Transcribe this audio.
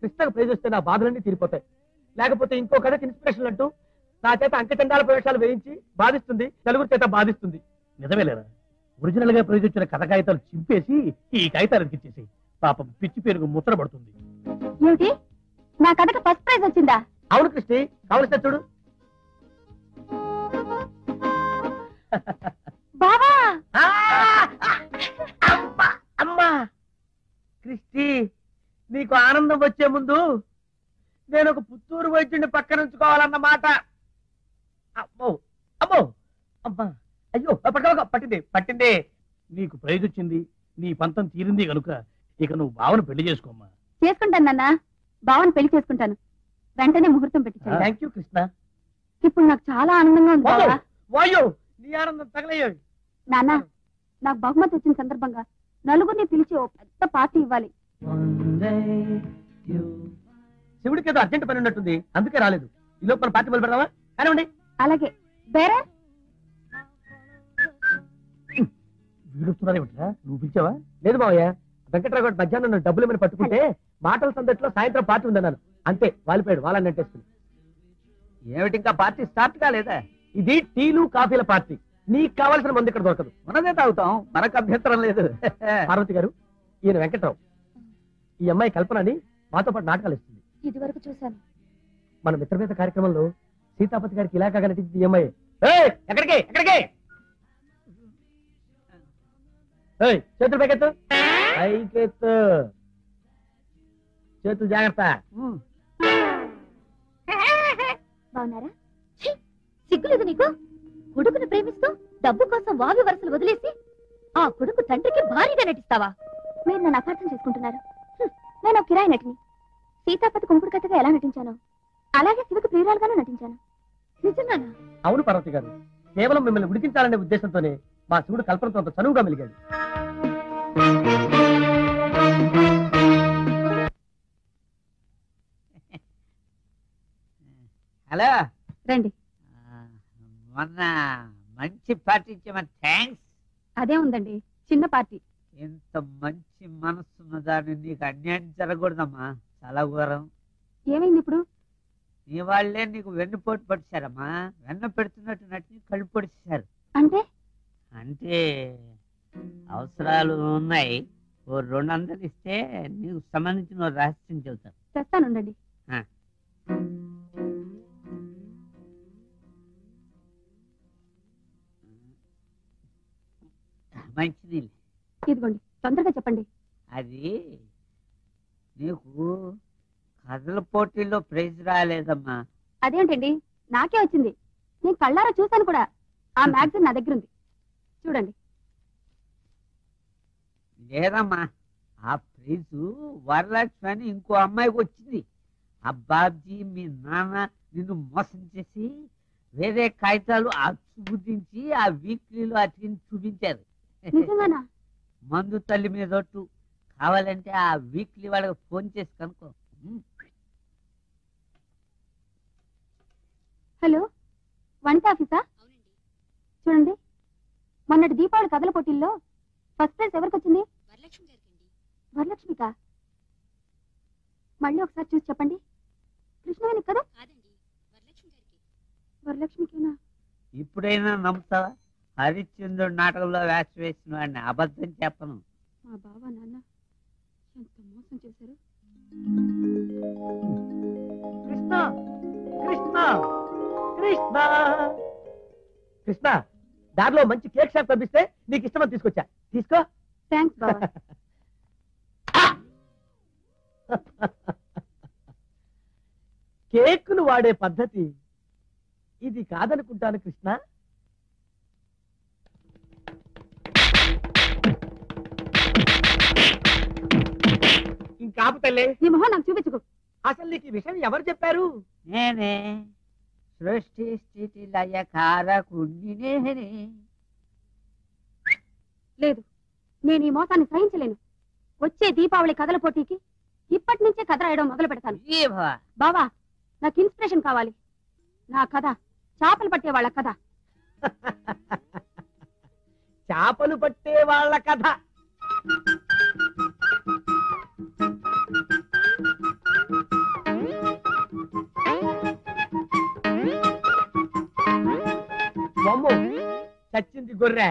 కృష్ణకు ప్రైజ్ వస్తే నా బాధలన్నీ తీరిపోతాయి. లేకపోతే ఇంకో కథకి ఇన్స్పిరేషన్ అంటూ నా చేత అంకెచండాల ప్రవేశాలు వేయించి బాధిస్తుంది, నలుగురు చేత బాధిస్తుంది. నిజమేలేరా, ఒరిజినల్ గా ప్రైజ్ వచ్చిన కథ కాగితాలు చింపేసి ఈ కాగితాలకు ఇచ్చేసి పాపం పిచ్చి పేరుకు ముద్ర పడుతుంది. ఏమిటి, నా కథకు ఫస్ట్ ప్రైజ్ వచ్చిందా? అవును కృష్ణ, కావలసిన చూడు. బావా అమ్మా కృష్టి, నీకు ఆనందం వచ్చే ముందు నేను ఒక పుత్తూరు వైద్యుడిని పక్కన ఉంచుకోవాలన్నమాట. అమ్మో అమ్మో అమ్మా, అయ్యో పట్టింది పట్టింది. నీకు ప్రైజ్ వచ్చింది, నీ పంతం తీరింది కనుక ఇక నువ్వు బావను పెళ్లి చేసుకోమ్మా. చేసుకుంటాను నాన్న, బావని పెళ్లి చేసుకుంటాను. వెంటనే ముహూర్తం పెట్టించాను. Thank you Krishna. ఇప్పుడు నాకు చాలా ఆనందంగా ఉంది బావా. వాయో, నీ ఆనందం తగలయ్యో. నాన్న, నాకు బహుమతి వచ్చిన సందర్భంగా నలుగురిని పిలిచి ఓ పెద్ద పార్టీ ఇవ్వాలి. శివుడికి ఏదో అర్జెంట్ పని ఉన్నట్టుంది, అందుకే రాలేదు. ఈ లోపల పార్టీ మొదలు పెడదామా? కానివ్వండి. అలాగే. బేరే వీడుతున్నారేమిట్రా, నువ్వు పిలిచావా? లేదు మావయ్య, వెంకట్రావు గారు మధ్యాహ్నం నన్ను డబ్బులు ఏమైనా పట్టుకుంటే మాటల సందట్లో సాయంత్రం పార్టీ ఉందన్నాను. అంతే, వాలిపోయాడు. వాళ్ళని నెట్టేస్తుంది. ఏమిటి, ఇంకా పార్టీ స్టార్ట్ కాలేదా? ఇది టీలు కాఫీల పార్టీ. నీకు కావాల్సిన మంది ఇక్కడ దొరకదు. మనదే తాగుతాం, మనకు అభ్యంతరం లేదు. పార్వతి గారు, ఈయన వెంకట్రావు. ఈ అమ్మాయి కల్పనని మాతో పాటు నాటకాలు ఇస్తుంది. ఇది వరకు చూశాను. మన మిత్రమేత కార్యక్రమంలో సీతాపతి గారికి ఇలాగా నటించింది ఈ అమ్మాయి. ఎక్కడికి ఎక్కడికి? చేతులు పైకెత్తు, పైకెత్తు. చేతులు జాగ్రత్త. బాగున్నారా? సిగ్గులేదు నీకు? కొడుకును ప్రేమిస్తూ డబ్బు కోసం వావి వరుసలు వదిలేసి ఆ కొడుకు తండ్రికి భారీగా నటిస్తావా? మీరు నన్ను అపార్థం చేసుకుంటున్నారు. నేను ఒక కిరాయి నటిని. సీతాపతి కుంకుడు కథగా ఎలా నటించాను అలాగే శివకి ప్రియురాలుగాను నటించాను. నిజంగానా? అవును పార్వతి గారు, కేవలం మిమ్మల్ని ఉడికించాలనే ఉద్దేశంతోనే మా శివుడు కల్పనతో అంత చనువుగా మెలిగాడు. హలో, రండి. మొన్న మంచి పార్టీ ఇచ్చామా? థ్యాంక్స్. అదే ఉందండి, చిన్న పార్టీ. ఇంత మంచి మనసున్న దాన్ని నీకు అన్యాయం జరగకూడదమ్మా. చాలా ఘోరం. ఏమైంది ఇప్పుడు? నీ వాళ్ళే నీకు వెన్నుపోటు పడిచారమ్మా. వెన్న పెడుతున్నట్టు నటిని కళ్ళు పొడిచారు. అంటే అంటే అవసరాలు ఉన్నాయి. ఓ 200 ఇస్తే నీకు సంబంధించిన రహస్యం చెబుతాను. తెస్తానుండండి. మంచిది. ఇదిగోండి, తొందరగా చెప్పండి. అది నీకు కథల పోటీల్లో ప్రైజ్ రాలేదమ్మా. అదేంటండి, నాకే వచ్చింది. నేను కళ్ళారా చూశాను కూడా. ఆ మ్యాగజైన్ నా దగ్గర ఉంది, చూడండి. లేదమ్మా, ఆ ప్రైజు వరలక్ష్మి అని ఇంకో అమ్మాయికి వచ్చింది. ఆ బాబ్జీ మీ నాన్న నిన్ను మోసం చేసి వేరే కాగితాలు అచ్చుబుద్ధించి ఆ వీక్లీలో అతికించి చూపించారు. నిజంగానా? మందు తల్లి మీద ఒట్టు. కావాలంటే ఆ వీక్లీ వాళ్ళకి ఫోన్ చేసి కనుక్కో. హలో, వంట ఆఫీసా? చూడండి, మొన్నటి దీపావళి కథల పోటీల్లో ఫస్ట్ ప్రైజ్ ఎవరికి వచ్చింది? వరలక్ష్మికా? మళ్ళీ ఒకసారి చూసి చెప్పండి. కృష్ణవేణి కదా? వరలక్ష్మికేనా? ఇప్పుడైనా నమ్ముతావా? హరిశ్చంద్రుడు నాటకంలో వేషం వేసిన వాడిని అబద్ధం చెప్పను. మా బావ నాన్న ఎంత మోసం చేశారు. కృష్ణ కృష్ణ కృష్ణ కృష్ణ, దారిలో మంచి కేక్ షాప్ కనిపిస్తే నీకు ఇష్టమని తీసుకొచ్చా. తీసుకో. థ్యాంక్స్ బావ. కేకులు వాడే పద్ధతి ఇది కాదనుకుంటాను కృష్ణ. ఇంకాపు తల్లి, నీ మొహం నాకు చూపించుకో. అసలు నీకు ఈ విషయం ఎవరు చెప్పారు? నేనే, సృష్టి స్థితి లయ కారకుణ్ణి నేనే. లేదు, నేను ఈ మోసాన్ని సహించలేను. వచ్చే దీపావళి కథల పోటీకి ఇప్పటి నుంచే కథ రాయడం మొదలు పెడతాను. బావా, నాకు ఇన్స్పిరేషన్ కావాలి. నా కథ చేపలు పట్టే వాళ్ళ కథ. చేపలు పట్టే వాళ్ళ కథ. బొమ్మ చచ్చింది గొర్రె